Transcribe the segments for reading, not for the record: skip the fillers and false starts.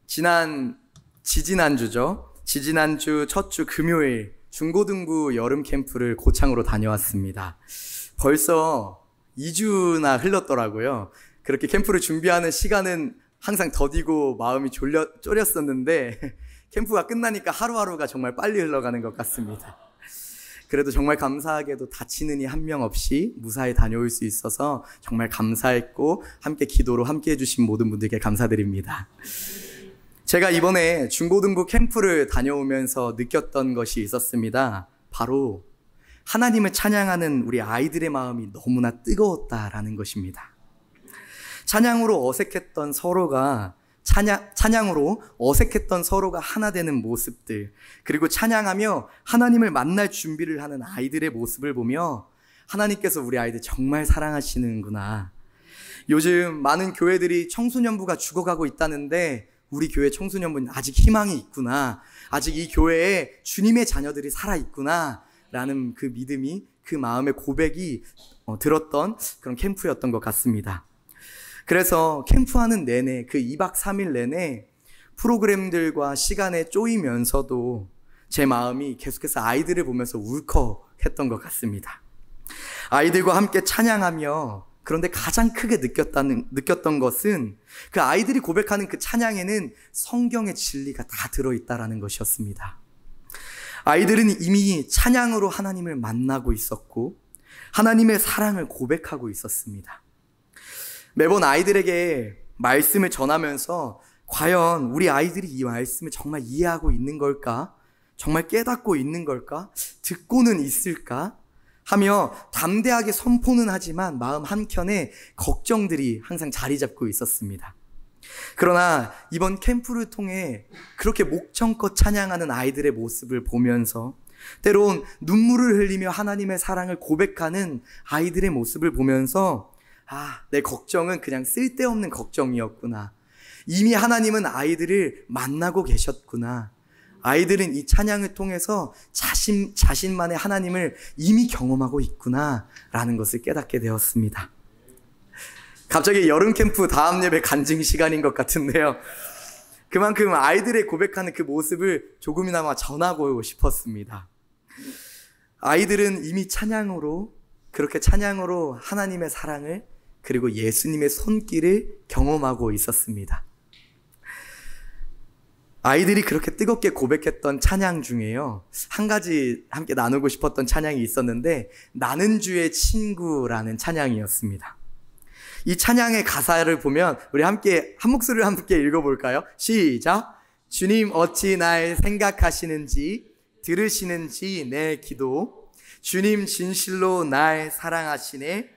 지지난주 첫 주 금요일 중고등부 여름 캠프를 고창으로 다녀왔습니다. 벌써 2주나 흘렀더라고요. 그렇게 캠프를 준비하는 시간은 항상 더디고 마음이 쫄였었는데 캠프가 끝나니까 하루하루가 정말 빨리 흘러가는 것 같습니다. 그래도 정말 감사하게도 다치는 이 한 명 없이 무사히 다녀올 수 있어서 정말 감사했고 함께 기도로 함께 해주신 모든 분들께 감사드립니다. 제가 이번에 중고등부 캠프를 다녀오면서 느꼈던 것이 있었습니다. 바로 하나님을 찬양하는 우리 아이들의 마음이 너무나 뜨거웠다라는 것입니다. 찬양으로 어색했던 서로가 하나 되는 모습들, 그리고 찬양하며 하나님을 만날 준비를 하는 아이들의 모습을 보며 하나님께서 우리 아이들 정말 사랑하시는구나. 요즘 많은 교회들이 청소년부가 죽어가고 있다는데 우리 교회 청소년부는 아직 희망이 있구나. 아직 이 교회에 주님의 자녀들이 살아있구나. 라는 그 믿음이, 그 마음의 고백이 들었던 그런 캠프였던 것 같습니다. 그래서 캠프하는 내내, 그 2박 3일 내내 프로그램들과 시간에 쪼이면서도 제 마음이 계속해서 아이들을 보면서 울컥했던 것 같습니다. 아이들과 함께 찬양하며, 그런데 가장 크게 느꼈던 것은 그 아이들이 고백하는 그 찬양에는 성경의 진리가 다 들어있다라는 것이었습니다. 아이들은 이미 찬양으로 하나님을 만나고 있었고 하나님의 사랑을 고백하고 있었습니다. 매번 아이들에게 말씀을 전하면서 과연 우리 아이들이 이 말씀을 정말 이해하고 있는 걸까? 정말 깨닫고 있는 걸까? 듣고는 있을까? 하며 담대하게 선포는 하지만 마음 한켠에 걱정들이 항상 자리 잡고 있었습니다. 그러나 이번 캠프를 통해 그렇게 목청껏 찬양하는 아이들의 모습을 보면서 때론 눈물을 흘리며 하나님의 사랑을 고백하는 아이들의 모습을 보면서 내 걱정은 그냥 쓸데없는 걱정이었구나. 이미 하나님은 아이들을 만나고 계셨구나. 아이들은 이 찬양을 통해서 자신만의 하나님을 이미 경험하고 있구나 라는 것을 깨닫게 되었습니다. 갑자기 여름 캠프 다음 예배 간증 시간인 것 같은데요. 그만큼 아이들의 고백하는 그 모습을 조금이나마 전하고 싶었습니다. 아이들은 이미 그렇게 찬양으로 하나님의 사랑을, 그리고 예수님의 손길을 경험하고 있었습니다. 아이들이 그렇게 뜨겁게 고백했던 찬양 중에요, 한 가지 함께 나누고 싶었던 찬양이 있었는데 나는 주의 친구라는 찬양이었습니다. 이 찬양의 가사를 보면 우리 함께 한 목소리로 함께 읽어볼까요? 시작! 주님 어찌 날 생각하시는지 들으시는지 내 기도, 주님 진실로 날 사랑하시네,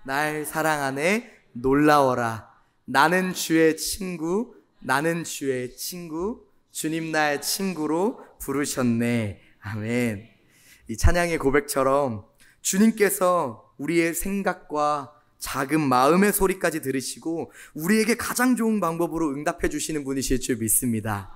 날 사랑하네, 놀라워라. 나는 주의 친구, 나는 주의 친구, 주님 날 친구로 부르셨네. 아멘. 이 찬양의 고백처럼 주님께서 우리의 생각과 작은 마음의 소리까지 들으시고 우리에게 가장 좋은 방법으로 응답해 주시는 분이실 줄 믿습니다.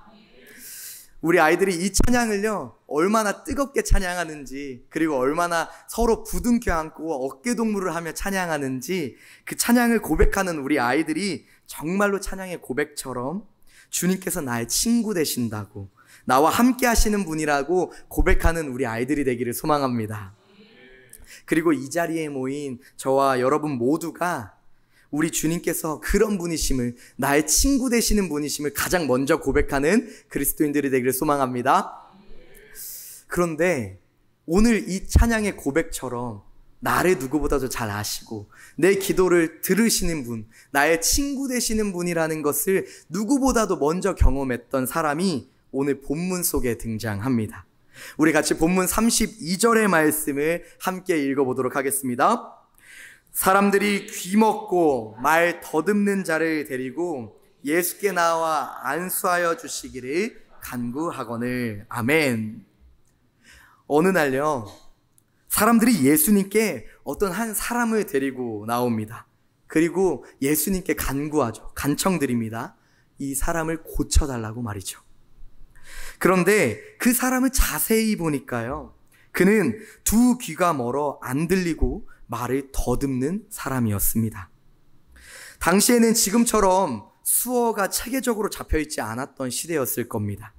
우리 아이들이 이 찬양을요, 얼마나 뜨겁게 찬양하는지, 그리고 얼마나 서로 부둥켜 안고 어깨동무를 하며 찬양하는지, 그 찬양을 고백하는 우리 아이들이 정말로 찬양의 고백처럼 주님께서 나의 친구 되신다고, 나와 함께 하시는 분이라고 고백하는 우리 아이들이 되기를 소망합니다. 그리고 이 자리에 모인 저와 여러분 모두가 우리 주님께서 그런 분이심을, 나의 친구 되시는 분이심을 가장 먼저 고백하는 그리스도인들이 되기를 소망합니다. 그런데 오늘 이 찬양의 고백처럼 나를 누구보다도 잘 아시고 내 기도를 들으시는 분, 나의 친구 되시는 분이라는 것을 누구보다도 먼저 경험했던 사람이 오늘 본문 속에 등장합니다. 우리 같이 본문 32절의 말씀을 함께 읽어보도록 하겠습니다. 사람들이 귀먹고 말 더듬는 자를 데리고 예수께 나와 안수하여 주시기를 간구하거늘. 아멘. 어느 날요, 사람들이 예수님께 어떤 한 사람을 데리고 나옵니다. 그리고 예수님께 간구하죠. 간청드립니다. 이 사람을 고쳐달라고 말이죠. 그런데 그 사람을 자세히 보니까요, 그는 두 귀가 멀어 안 들리고 말을 더듬는 사람이었습니다. 당시에는 지금처럼 수어가 체계적으로 잡혀있지 않았던 시대였을 겁니다.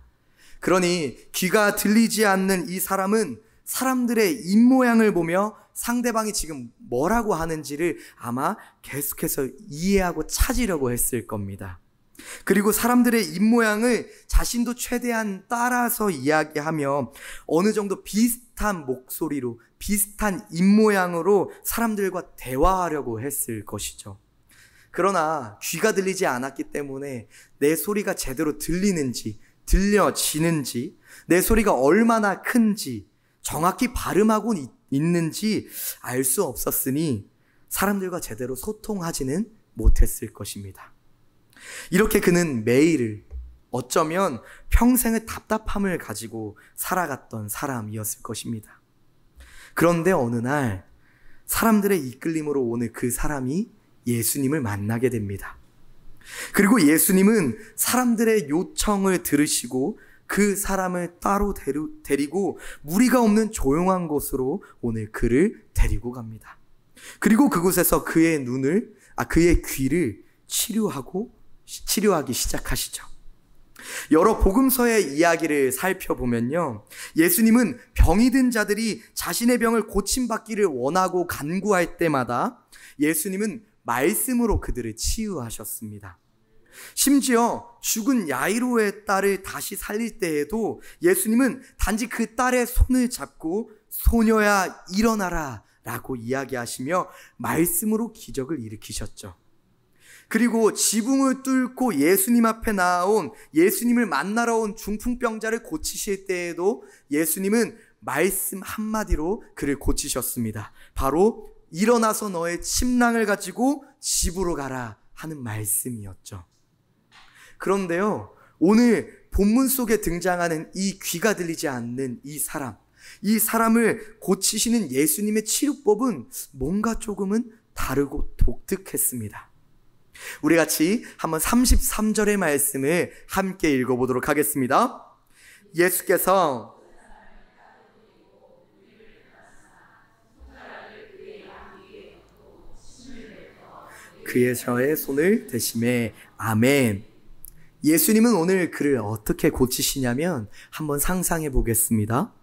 그러니 귀가 들리지 않는 이 사람은 사람들의 입모양을 보며 상대방이 지금 뭐라고 하는지를 아마 계속해서 이해하고 찾으려고 했을 겁니다. 그리고 사람들의 입모양을 자신도 최대한 따라서 이야기하며 어느 정도 비슷한 목소리로 비슷한 입모양으로 사람들과 대화하려고 했을 것이죠. 그러나 귀가 들리지 않았기 때문에 내 소리가 제대로 들리는지 들려지는지 내 소리가 얼마나 큰지 정확히 발음하고 있는지 알 수 없었으니 사람들과 제대로 소통하지는 못했을 것입니다. 이렇게 그는 매일을 어쩌면 평생의 답답함을 가지고 살아갔던 사람이었을 것입니다. 그런데 어느 날 사람들의 이끌림으로 오늘 그 사람이 예수님을 만나게 됩니다. 그리고 예수님은 사람들의 요청을 들으시고 그 사람을 따로 데리고 무리가 없는 조용한 곳으로 오늘 그를 데리고 갑니다. 그리고 그곳에서 그의 귀를 치료하기 시작하시죠. 여러 복음서의 이야기를 살펴보면요, 예수님은 병이 든 자들이 자신의 병을 고침받기를 원하고 간구할 때마다 예수님은 말씀으로 그들을 치유하셨습니다. 심지어 죽은 야이로의 딸을 다시 살릴 때에도 예수님은 단지 그 딸의 손을 잡고 소녀야 일어나라 라고 이야기하시며 말씀으로 기적을 일으키셨죠. 그리고 지붕을 뚫고 예수님 앞에 나온 예수님을 만나러 온 중풍병자를 고치실 때에도 예수님은 말씀 한마디로 그를 고치셨습니다. 바로 일어나서 너의 침낭을 가지고 집으로 가라 하는 말씀이었죠. 그런데요, 오늘 본문 속에 등장하는 이 귀가 들리지 않는 이 사람을 고치시는 예수님의 치료법은 뭔가 조금은 다르고 독특했습니다. 우리 같이 한번 33절의 말씀을 함께 읽어보도록 하겠습니다. 예수께서 그의 저의 손을 대심해. 아멘. 예수님은 오늘 그를 어떻게 고치시냐면 한번 상상해 보겠습니다.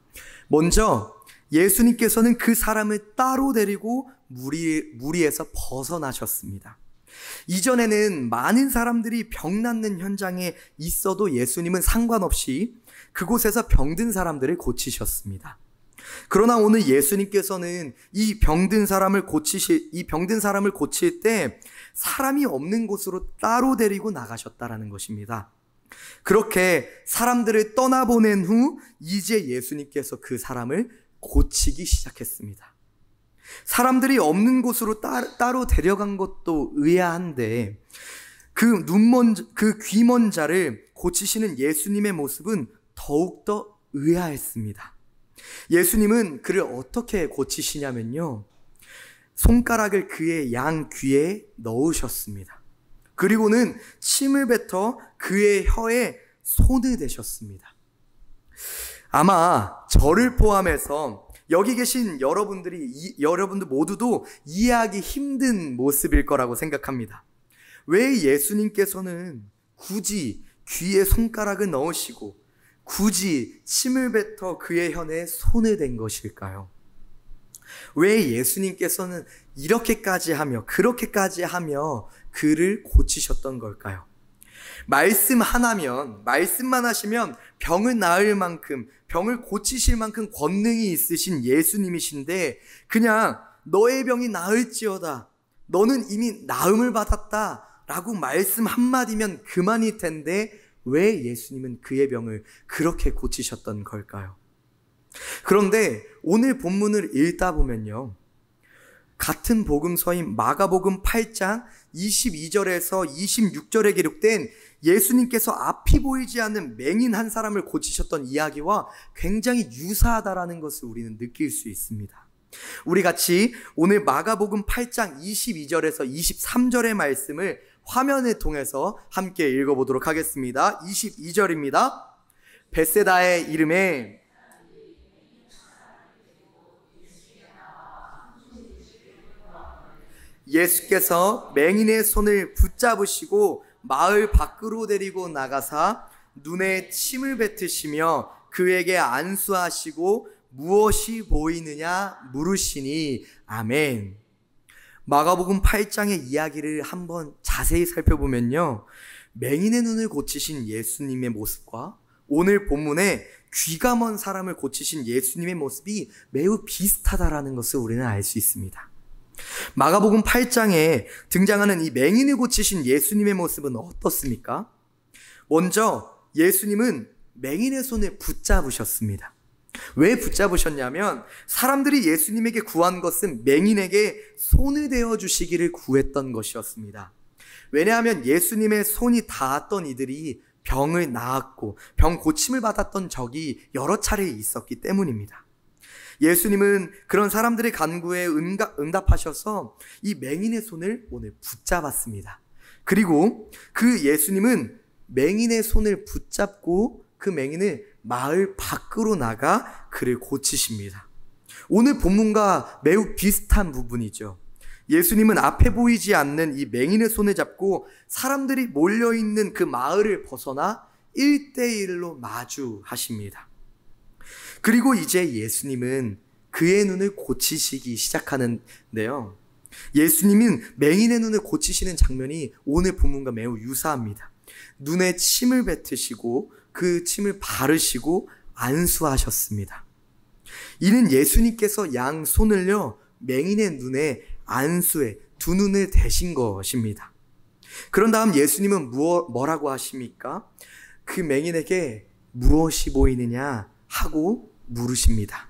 먼저 예수님께서는 그 사람을 따로 데리고 무리에서 벗어나셨습니다. 이전에는 많은 사람들이 병 낫는 현장에 있어도 예수님은 상관없이 그곳에서 병든 사람들을 고치셨습니다. 그러나 오늘 예수님께서는 이 병든 사람을 고칠 때 사람이 없는 곳으로 따로 데리고 나가셨다라는 것입니다. 그렇게 사람들을 떠나보낸 후 이제 예수님께서 그 사람을 고치기 시작했습니다. 사람들이 없는 곳으로 따로 데려간 것도 의아한데 그 귀 먼 자를 고치시는 예수님의 모습은 더욱더 의아했습니다. 예수님은 그를 어떻게 고치시냐면요, 손가락을 그의 양 귀에 넣으셨습니다. 그리고는 침을 뱉어 그의 혀에 손을 대셨습니다. 아마 저를 포함해서 여기 계신 여러분들 모두도 이해하기 힘든 모습일 거라고 생각합니다. 왜 예수님께서는 굳이 귀에 손가락을 넣으시고 굳이 침을 뱉어 그의 혀에 손을 댄 것일까요? 왜 예수님께서는 이렇게까지 하며 그렇게까지 하며 그를 고치셨던 걸까요? 말씀만 하시면 병을 나을 만큼, 병을 고치실 만큼 권능이 있으신 예수님이신데 그냥 너의 병이 나을지어다, 너는 이미 나음을 받았다 라고 말씀 한마디면 그만일 텐데 왜 예수님은 그의 병을 그렇게 고치셨던 걸까요? 그런데 오늘 본문을 읽다 보면요, 같은 복음서인 마가복음 8장 22절에서 26절에 기록된 예수님께서 앞이 보이지 않는 맹인 한 사람을 고치셨던 이야기와 굉장히 유사하다라는 것을 우리는 느낄 수 있습니다. 우리 같이 오늘 마가복음 8장 22절에서 23절의 말씀을 화면을 통해서 함께 읽어보도록 하겠습니다. 22절입니다. 벳세다의 이름에 예수께서 맹인의 손을 붙잡으시고 마을 밖으로 데리고 나가사 눈에 침을 뱉으시며 그에게 안수하시고 무엇이 보이느냐 물으시니 아멘. 마가복음 8장의 이야기를 한번 자세히 살펴보면요, 맹인의 눈을 고치신 예수님의 모습과 오늘 본문에 귀가 먼 사람을 고치신 예수님의 모습이 매우 비슷하다라는 것을 우리는 알 수 있습니다. 마가복음 8장에 등장하는 이 맹인을 고치신 예수님의 모습은 어떻습니까? 먼저 예수님은 맹인의 손을 붙잡으셨습니다. 왜 붙잡으셨냐면 사람들이 예수님에게 구한 것은 맹인에게 손을 대어주시기를 구했던 것이었습니다. 왜냐하면 예수님의 손이 닿았던 이들이 병을 나았고 병 고침을 받았던 적이 여러 차례 있었기 때문입니다. 예수님은 그런 사람들의 간구에 응답하셔서 이 맹인의 손을 오늘 붙잡았습니다. 그리고 그 예수님은 맹인의 손을 붙잡고 그 맹인을 마을 밖으로 나가 그를 고치십니다. 오늘 본문과 매우 비슷한 부분이죠. 예수님은 앞에 보이지 않는 이 맹인의 손을 잡고 사람들이 몰려있는 그 마을을 벗어나 1대1로 마주하십니다. 그리고 이제 예수님은 그의 눈을 고치시기 시작하는데요, 예수님은 맹인의 눈을 고치시는 장면이 오늘 본문과 매우 유사합니다. 눈에 침을 뱉으시고 그 침을 바르시고 안수하셨습니다. 이는 예수님께서 양손을요 맹인의 눈에 안수해 두 눈을 대신 것입니다. 그런 다음 예수님은 뭐라고 하십니까? 그 맹인에게 무엇이 보이느냐 하고 물으십니다.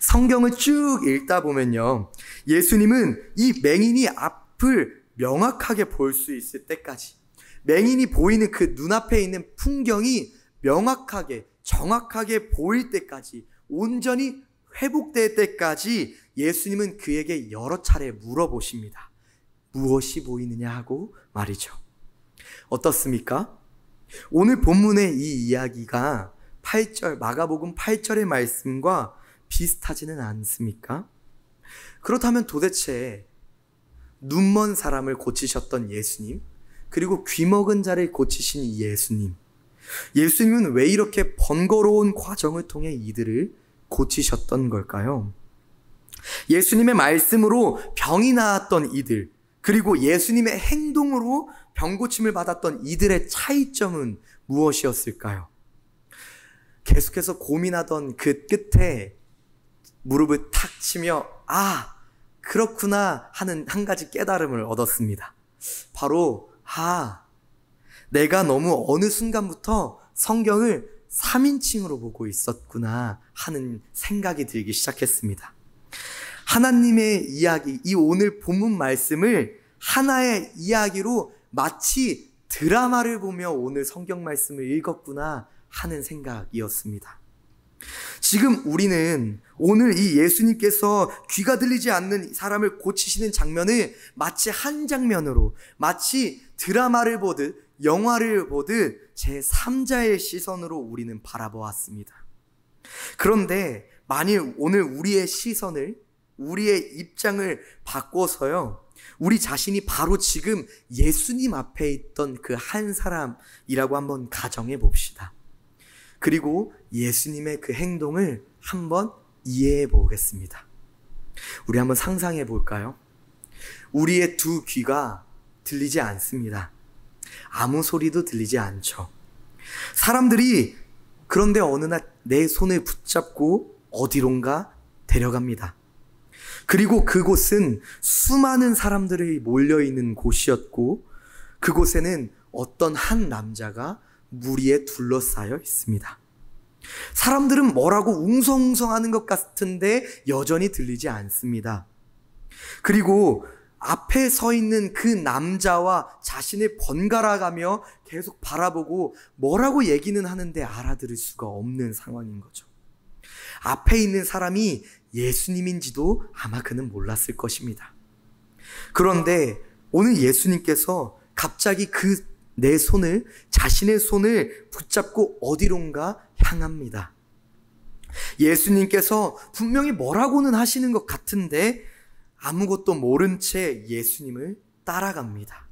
성경을 쭉 읽다 보면요, 예수님은 이 맹인이 앞을 명확하게 볼 수 있을 때까지, 맹인이 보이는 그 눈앞에 있는 풍경이 명확하게 정확하게 보일 때까지, 온전히 회복될 때까지 예수님은 그에게 여러 차례 물어보십니다. 무엇이 보이느냐 하고 말이죠. 어떻습니까? 오늘 본문의 이 이야기가 8절, 마가복음 8절의 말씀과 비슷하지는 않습니까? 그렇다면 도대체 눈먼 사람을 고치셨던 예수님, 그리고 귀먹은 자를 고치신 이 예수님은 왜 이렇게 번거로운 과정을 통해 이들을 고치셨던 걸까요? 예수님의 말씀으로 병이 나았던 이들, 그리고 예수님의 행동으로 병고침을 받았던 이들의 차이점은 무엇이었을까요? 계속해서 고민하던 그 끝에 무릎을 탁 치며 그렇구나 하는 한 가지 깨달음을 얻었습니다. 바로 내가 너무 어느 순간부터 성경을 3인칭으로 보고 있었구나 하는 생각이 들기 시작했습니다. 하나님의 이야기, 이 오늘 본문 말씀을 하나의 이야기로 마치 드라마를 보며 오늘 성경 말씀을 읽었구나 하는 생각이었습니다. 지금 우리는 오늘 이 예수님께서 귀가 들리지 않는 사람을 고치시는 장면을 마치 한 장면으로, 마치 드라마를 보듯 영화를 보듯 제3자의 시선으로 우리는 바라보았습니다. 그런데 만일 오늘 우리의 시선을, 우리의 입장을 바꿔서요, 우리 자신이 바로 지금 예수님 앞에 있던 그 한 사람이라고 한번 가정해 봅시다. 그리고 예수님의 그 행동을 한번 이해해 보겠습니다. 우리 한번 상상해 볼까요? 우리의 두 귀가 들리지 않습니다. 아무 소리도 들리지 않죠. 사람들이 그런데 어느 날 내 손을 붙잡고 어디론가 데려갑니다. 그리고 그곳은 수많은 사람들이 몰려있는 곳이었고, 그곳에는 어떤 한 남자가 무리에 둘러싸여 있습니다. 사람들은 뭐라고 웅성웅성하는 것 같은데 여전히 들리지 않습니다. 그리고 앞에 서 있는 그 남자와 자신을 번갈아가며 계속 바라보고 뭐라고 얘기는 하는데 알아들을 수가 없는 상황인 거죠. 앞에 있는 사람이 예수님인지도 아마 그는 몰랐을 것입니다. 그런데 오늘 예수님께서 갑자기 자신의 손을 붙잡고 어디론가 향합니다. 예수님께서 분명히 뭐라고는 하시는 것 같은데 아무것도 모른 채 예수님을 따라갑니다.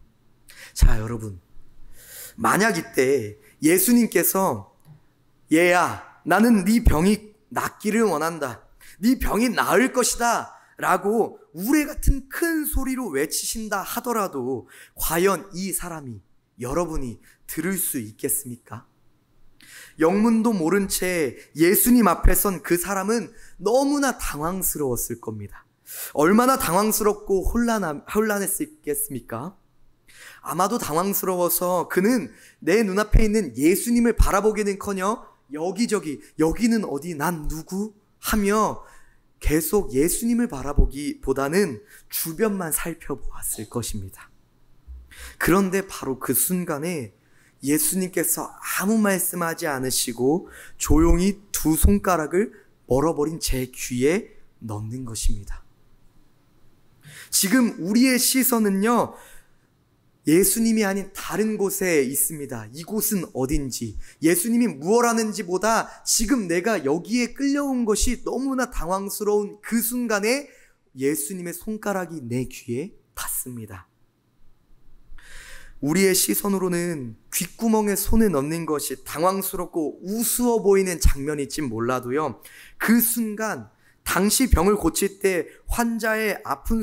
자, 여러분, 만약 이때 예수님께서 얘야, 나는 네 병이 낫기를 원한다, 네 병이 나을 것이다 라고 우레 같은 큰 소리로 외치신다 하더라도 과연 이 사람이, 여러분이 들을 수 있겠습니까? 영문도 모른 채 예수님 앞에 선 그 사람은 너무나 당황스러웠을 겁니다. 얼마나 당황스럽고 혼란했겠습니까? 아마도 당황스러워서 그는 내 눈앞에 있는 예수님을 바라보기는커녕 여기저기, 여기는 어디, 난 누구? 하며 계속 예수님을 바라보기보다는 주변만 살펴보았을 것입니다. 그런데 바로 그 순간에 예수님께서 아무 말씀하지 않으시고 조용히 두 손가락을 멀어버린 제 귀에 넣는 것입니다. 지금 우리의 시선은요, 예수님이 아닌 다른 곳에 있습니다. 이곳은 어딘지, 예수님이 무엇 하는지보다 지금 내가 여기에 끌려온 것이 너무나 당황스러운 그 순간에 예수님의 손가락이 내 귀에 닿습니다. 우리의 시선으로는 귓구멍에 손을 넣는 것이 당황스럽고 우스워 보이는 장면일지 몰라도요, 그 순간 당시 병을 고칠 때 환자의 아픈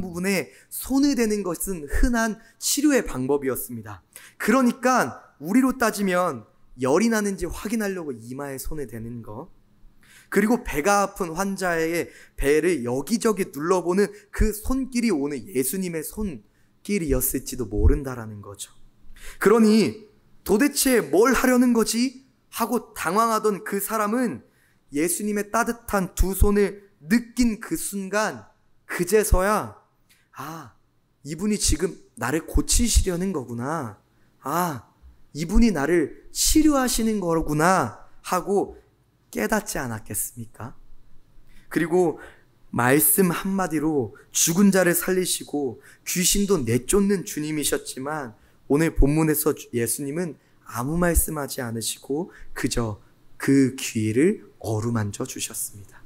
부분에 손을 대는 것은 흔한 치료의 방법이었습니다. 그러니까 우리로 따지면 열이 나는지 확인하려고 이마에 손을 대는 것, 그리고 배가 아픈 환자의 배를 여기저기 눌러보는 그 손길이 오늘 예수님의 손길이었을지도 모른다라는 거죠. 그러니 도대체 뭘 하려는 거지? 하고 당황하던 그 사람은 예수님의 따뜻한 두 손을 느낀 그 순간 그제서야, 아, 이분이 지금 나를 고치시려는 거구나, 아, 이분이 나를 치료하시는 거구나 하고 깨닫지 않았겠습니까? 그리고 말씀 한마디로 죽은 자를 살리시고 귀신도 내쫓는 주님이셨지만 오늘 본문에서 예수님은 아무 말씀하지 않으시고 그저 그 귀를 어루만져 주셨습니다.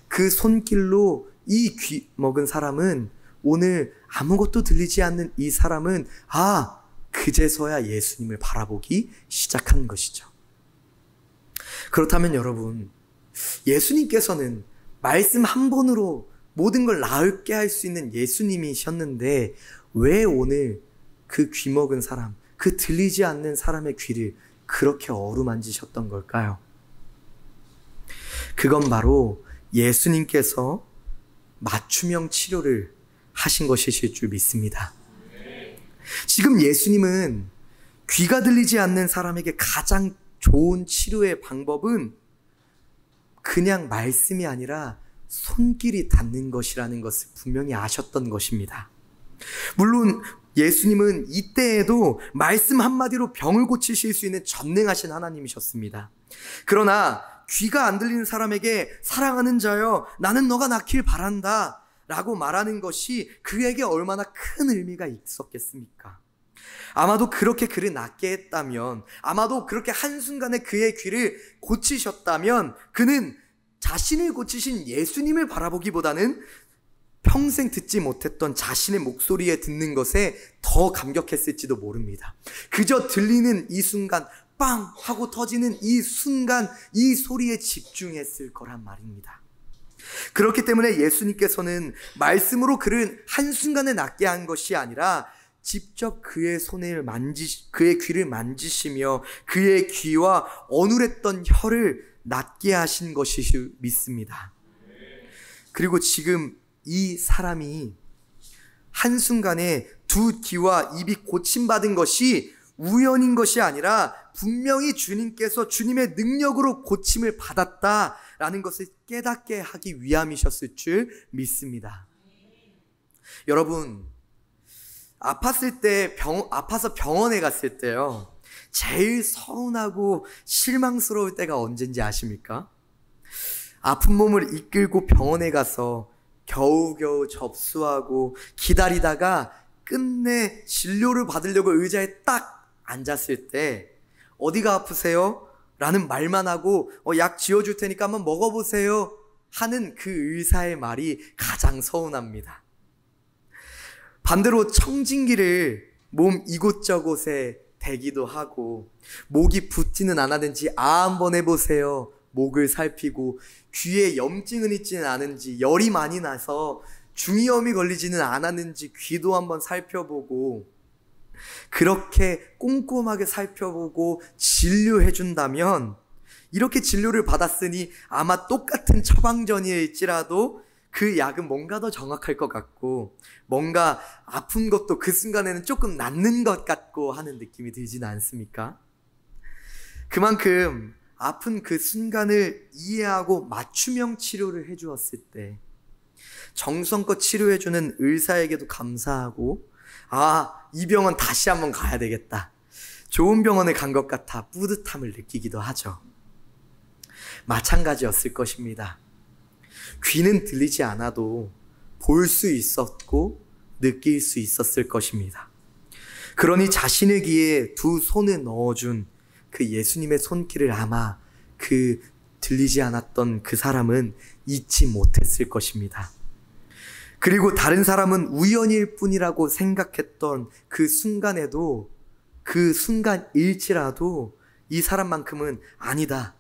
그 손길로 이 귀 먹은 사람은, 오늘 아무것도 들리지 않는 이 사람은 그제서야 예수님을 바라보기 시작한 것이죠. 그렇다면 여러분, 예수님께서는 말씀 한 번으로 모든 걸 나을게 할 수 있는 예수님이셨는데 왜 오늘 그 귀 먹은 사람, 그 들리지 않는 사람의 귀를 그렇게 어루만지셨던 걸까요? 그건 바로 예수님께서 맞춤형 치료를 하신 것이실 줄 믿습니다. 지금 예수님은 귀가 들리지 않는 사람에게 가장 좋은 치료의 방법은 그냥 말씀이 아니라 손길이 닿는 것이라는 것을 분명히 아셨던 것입니다. 물론 예수님은 이때에도 말씀 한마디로 병을 고치실 수 있는 전능하신 하나님이셨습니다. 그러나 귀가 안 들리는 사람에게 사랑하는 자여, 나는 너가 낫길 바란다 라고 말하는 것이 그에게 얼마나 큰 의미가 있었겠습니까? 아마도 그렇게 그를 낫게 했다면, 아마도 그렇게 한순간에 그의 귀를 고치셨다면 그는 자신을 고치신 예수님을 바라보기보다는 평생 듣지 못했던 자신의 목소리에 듣는 것에 더 감격했을지도 모릅니다. 그저 들리는 이 순간, 빵 하고 터지는 이 순간, 이 소리에 집중했을 거란 말입니다. 그렇기 때문에 예수님께서는 말씀으로 그를 한순간에 낫게 한 것이 아니라 직접 그의 그의 귀를 만지시며 그의 귀와 어눌했던 혀를 낫게 하신 것이시 믿습니다. 그리고 지금 이 사람이 한순간에 두 귀와 입이 고침받은 것이 우연인 것이 아니라 분명히 주님께서 주님의 능력으로 고침을 받았다라는 것을 깨닫게 하기 위함이셨을 줄 믿습니다. 여러분, 아파서 병원에 갔을 때요, 제일 서운하고 실망스러울 때가 언젠지 아십니까? 아픈 몸을 이끌고 병원에 가서 겨우겨우 접수하고 기다리다가 끝내 진료를 받으려고 의자에 딱 앉았을 때 어디가 아프세요? 라는 말만 하고 약 지어줄 테니까 한번 먹어보세요 하는 그 의사의 말이 가장 서운합니다. 반대로 청진기를 몸 이곳저곳에 대기도 하고 목이 붓지는 않았는지 한번 해보세요. 목을 살피고 귀에 염증은 있지는 않은지, 열이 많이 나서 중이염이 걸리지는 않았는지 귀도 한번 살펴보고, 그렇게 꼼꼼하게 살펴보고 진료해준다면, 이렇게 진료를 받았으니 아마 똑같은 처방전일지라도 그 약은 뭔가 더 정확할 것 같고, 뭔가 아픈 것도 그 순간에는 조금 낫는 것 같고 하는 느낌이 들지는 않습니까? 그만큼 아픈 그 순간을 이해하고 맞춤형 치료를 해주었을 때 정성껏 치료해주는 의사에게도 감사하고, 이 병원 다시 한번 가야 되겠다, 좋은 병원에 간 것 같아 뿌듯함을 느끼기도 하죠. 마찬가지였을 것입니다. 귀는 들리지 않아도 볼 수 있었고 느낄 수 있었을 것입니다. 그러니 자신의 귀에 두 손을 넣어준 그 예수님의 손길을 아마 그 들리지 않았던 그 사람은 잊지 못했을 것입니다. 그리고 다른 사람은 우연일 뿐이라고 생각했던 그 순간에도, 그 순간일지라도 이 사람만큼은 아니다,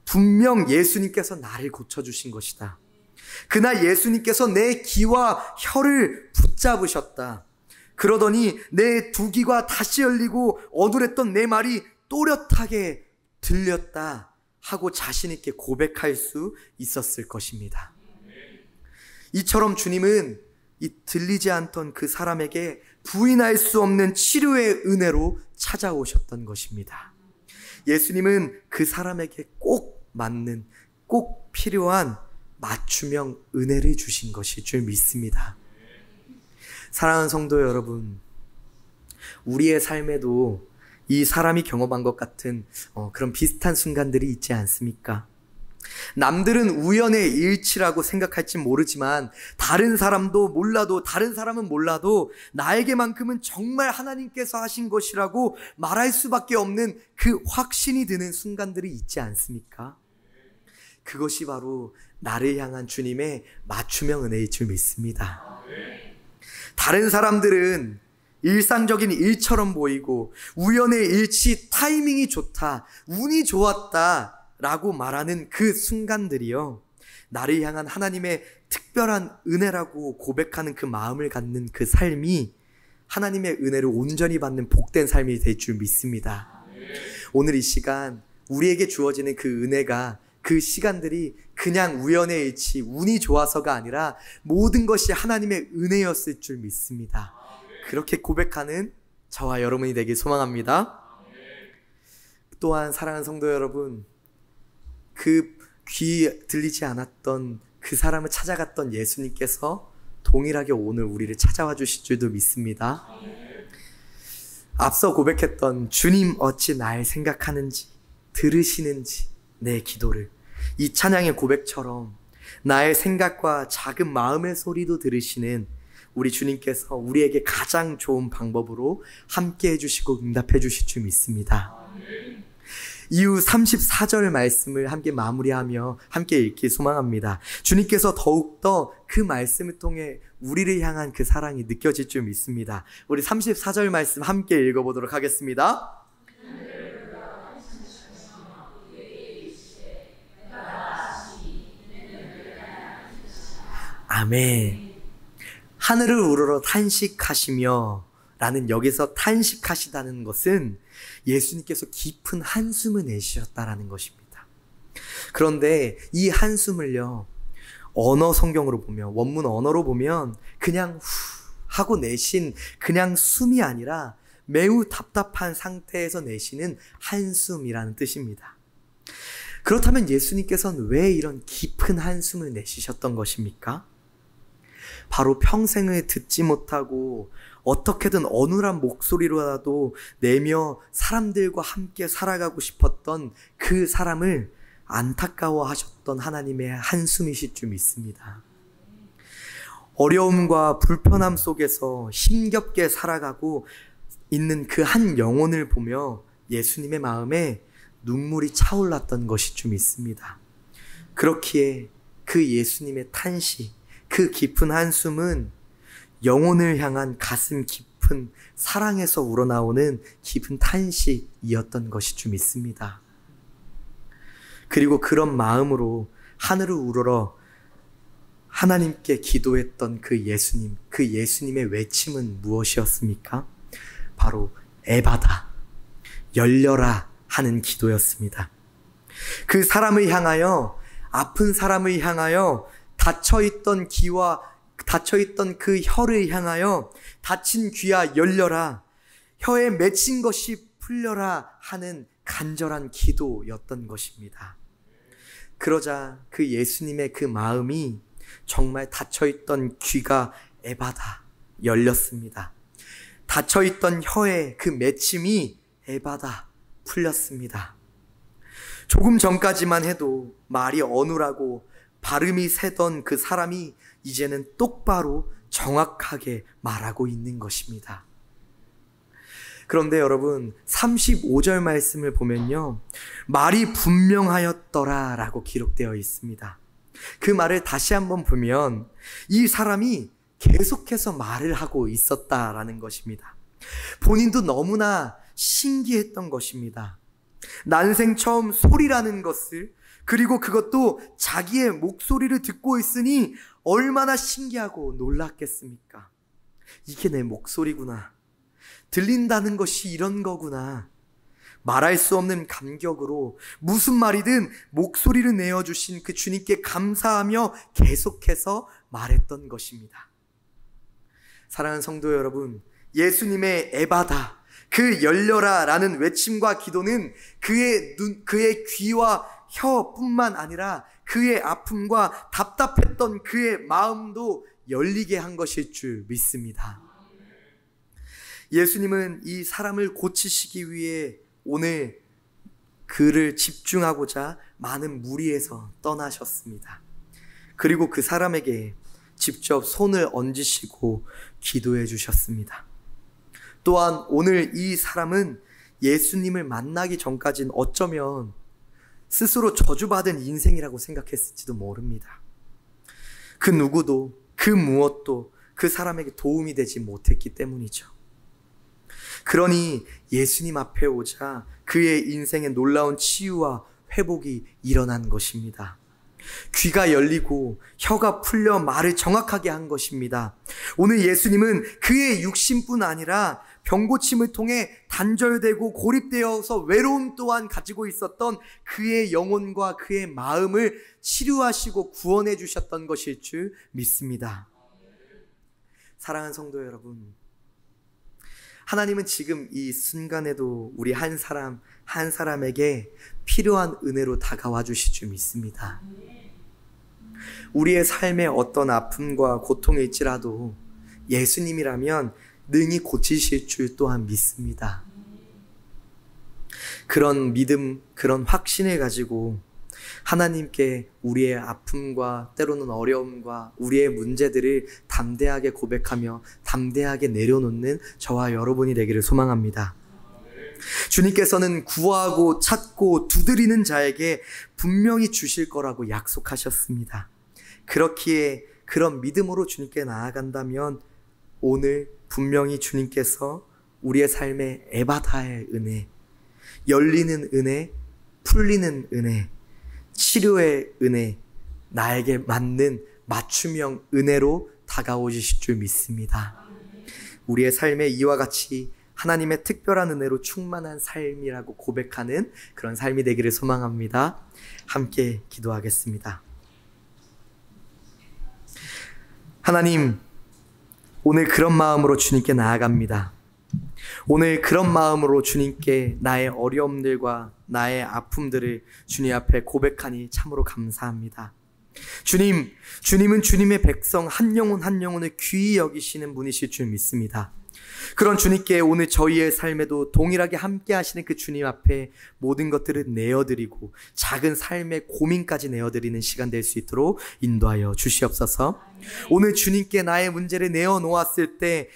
분명 예수님께서 나를 고쳐주신 것이다, 그날 예수님께서 내 귀와 혀를 붙잡으셨다, 그러더니 내 두 귀가 다시 열리고 어눌했던 내 말이 또렷하게 들렸다 하고 자신 있게 고백할 수 있었을 것입니다. 이처럼 주님은 이 들리지 않던 그 사람에게 부인할 수 없는 치료의 은혜로 찾아오셨던 것입니다. 예수님은 그 사람에게 꼭 맞는, 꼭 필요한 맞춤형 은혜를 주신 것일 줄 믿습니다. 사랑하는 성도 여러분, 우리의 삶에도 이 사람이 경험한 것 같은 그런 비슷한 순간들이 있지 않습니까? 남들은 우연의 일치라고 생각할지 모르지만 다른 사람은 몰라도 나에게만큼은 정말 하나님께서 하신 것이라고 말할 수밖에 없는 그 확신이 드는 순간들이 있지 않습니까? 그것이 바로 나를 향한 주님의 맞춤형 은혜일 줄 믿습니다. 다른 사람들은 일상적인 일처럼 보이고 우연의 일치, 타이밍이 좋다, 운이 좋았다 라고 말하는 그 순간들이요, 나를 향한 하나님의 특별한 은혜라고 고백하는 그 마음을 갖는 그 삶이 하나님의 은혜를 온전히 받는 복된 삶이 될 줄 믿습니다. 오늘 이 시간 우리에게 주어지는 그 은혜가, 그 시간들이 그냥 우연의 일치, 운이 좋아서가 아니라 모든 것이 하나님의 은혜였을 줄 믿습니다. 그렇게 고백하는 저와 여러분이 되길 소망합니다. 또한 사랑하는 성도 여러분, 그 귀 들리지 않았던 그 사람을 찾아갔던 예수님께서 동일하게 오늘 우리를 찾아와 주실 줄도 믿습니다. 앞서 고백했던 주님 어찌 날 생각하는지, 들으시는지 내 기도를, 이 찬양의 고백처럼 나의 생각과 작은 마음의 소리도 들으시는 우리 주님께서 우리에게 가장 좋은 방법으로 함께 해주시고 응답해 주실 줄 믿습니다. 이후 34절 말씀을 함께 마무리하며 함께 읽기 소망합니다. 주님께서 더욱더 그 말씀을 통해 우리를 향한 그 사랑이 느껴질 줄 믿습니다. 우리 34절 말씀 함께 읽어보도록 하겠습니다. 아멘. 하늘을 우러러 탄식하시며 라는, 여기서 탄식하시다는 것은 예수님께서 깊은 한숨을 내쉬었다라는 것입니다. 그런데 이 한숨을요, 언어 성경으로 보면, 원문 언어로 보면 그냥 후 하고 내신 그냥 숨이 아니라 매우 답답한 상태에서 내쉬는 한숨이라는 뜻입니다. 그렇다면 예수님께서는 왜 이런 깊은 한숨을 내쉬셨던 것입니까? 바로 평생을 듣지 못하고 어떻게든 어눌한 목소리로라도 내며 사람들과 함께 살아가고 싶었던 그 사람을 안타까워하셨던 하나님의 한숨이실 줄 믿습니다. 어려움과 불편함 속에서 힘겹게 살아가고 있는 그 한 영혼을 보며 예수님의 마음에 눈물이 차올랐던 것일 줄 믿습니다. 그렇기에 그 예수님의 탄식, 그 깊은 한숨은 영혼을 향한 가슴 깊은 사랑에서 우러나오는 깊은 탄식이었던 것이 좀 있습니다. 그리고 그런 마음으로 하늘을 우러러 하나님께 기도했던 그 예수님, 그 예수님의 외침은 무엇이었습니까? 바로 에바다, 열려라 하는 기도였습니다. 그 사람을 향하여, 아픈 사람을 향하여, 닫혀있던 귀와 닫혀있던 그 혀를 향하여 닫힌 귀야 열려라, 혀에 맺힌 것이 풀려라 하는 간절한 기도였던 것입니다. 그러자 그 예수님의 그 마음이 정말 닫혀있던 귀가 에바다 열렸습니다. 닫혀있던 혀의 그 맺힘이 에바다 풀렸습니다. 조금 전까지만 해도 말이 어눌하고 발음이 새던 그 사람이 이제는 똑바로 정확하게 말하고 있는 것입니다. 그런데 여러분 35절 말씀을 보면요, 말이 분명하였더라 라고 기록되어 있습니다. 그 말을 다시 한번 보면 이 사람이 계속해서 말을 하고 있었다라는 것입니다. 본인도 너무나 신기했던 것입니다. 난생 처음 소리라는 것을, 그리고 그것도 자기의 목소리를 듣고 있으니 얼마나 신기하고 놀랐겠습니까? 이게 내 목소리구나. 들린다는 것이 이런 거구나. 말할 수 없는 감격으로 무슨 말이든 목소리를 내어주신 그 주님께 감사하며 계속해서 말했던 것입니다. 사랑하는 성도 여러분, 예수님의 에바다, 그 열려라 라는 외침과 기도는 그의 귀와 혀뿐만 아니라 그의 아픔과 답답했던 그의 마음도 열리게 한 것일 줄 믿습니다. 예수님은 이 사람을 고치시기 위해 오늘 그를 집중하고자 많은 무리에서 떠나셨습니다. 그리고 그 사람에게 직접 손을 얹으시고 기도해 주셨습니다. 또한 오늘 이 사람은 예수님을 만나기 전까지는 어쩌면 스스로 저주받은 인생이라고 생각했을지도 모릅니다. 그 누구도, 그 무엇도 그 사람에게 도움이 되지 못했기 때문이죠. 그러니 예수님 앞에 오자 그의 인생에 놀라운 치유와 회복이 일어난 것입니다. 귀가 열리고 혀가 풀려 말을 정확하게 한 것입니다. 오늘 예수님은 그의 육신뿐 아니라 병고침을 통해 단절되고 고립되어서 외로움 또한 가지고 있었던 그의 영혼과 그의 마음을 치료하시고 구원해 주셨던 것일 줄 믿습니다. 사랑하는 성도 여러분, 하나님은 지금 이 순간에도 우리 한 사람 한 사람에게 필요한 은혜로 다가와 주실 줄 믿습니다. 우리의 삶에 어떤 아픔과 고통일지라도 예수님이라면 능히 고치실 줄 또한 믿습니다. 그런 믿음, 그런 확신을 가지고 하나님께 우리의 아픔과 때로는 어려움과 우리의 문제들을 담대하게 고백하며 담대하게 내려놓는 저와 여러분이 되기를 소망합니다. 주님께서는 구하고 찾고 두드리는 자에게 분명히 주실 거라고 약속하셨습니다. 그렇기에 그런 믿음으로 주님께 나아간다면 오늘 분명히 주님께서 우리의 삶에 에바다의 은혜, 열리는 은혜, 풀리는 은혜, 치료의 은혜, 나에게 맞는 맞춤형 은혜로 다가오실 줄 믿습니다. 우리의 삶에 이와 같이 하나님의 특별한 은혜로 충만한 삶이라고 고백하는 그런 삶이 되기를 소망합니다. 함께 기도하겠습니다. 하나님, 오늘 그런 마음으로 주님께 나아갑니다. 오늘 그런 마음으로 주님께 나의 어려움들과 나의 아픔들을 주님 앞에 고백하니 참으로 감사합니다. 주님은 주님의 백성 한 영혼 한 영혼을 귀히 여기시는 분이실 줄 믿습니다. 그런 주님께 오늘 저희의 삶에도 동일하게 함께 하시는 그 주님 앞에 모든 것들을 내어드리고 작은 삶의 고민까지 내어드리는 시간 될 수 있도록 인도하여 주시옵소서. 오늘 주님께 나의 문제를 내어놓았을 때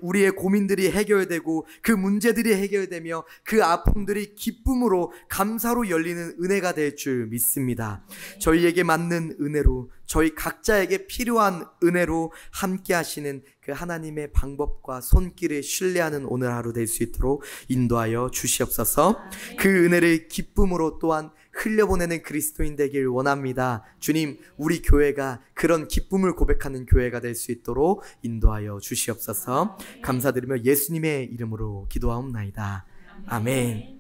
우리의 고민들이 해결되고 그 문제들이 해결되며 그 아픔들이 기쁨으로 감사로 열리는 은혜가 될 줄 믿습니다. 저희에게 맞는 은혜로, 저희 각자에게 필요한 은혜로 함께 하시는 그 하나님의 방법과 손길을 신뢰하는 오늘 하루 될 수 있도록 인도하여 주시옵소서. 그 은혜를 기쁨으로 또한 흘려보내는 그리스도인 되길 원합니다. 주님, 우리 교회가 그런 기쁨을 고백하는 교회가 될 수 있도록 인도하여 주시옵소서. 감사드리며 예수님의 이름으로 기도하옵나이다. 아멘.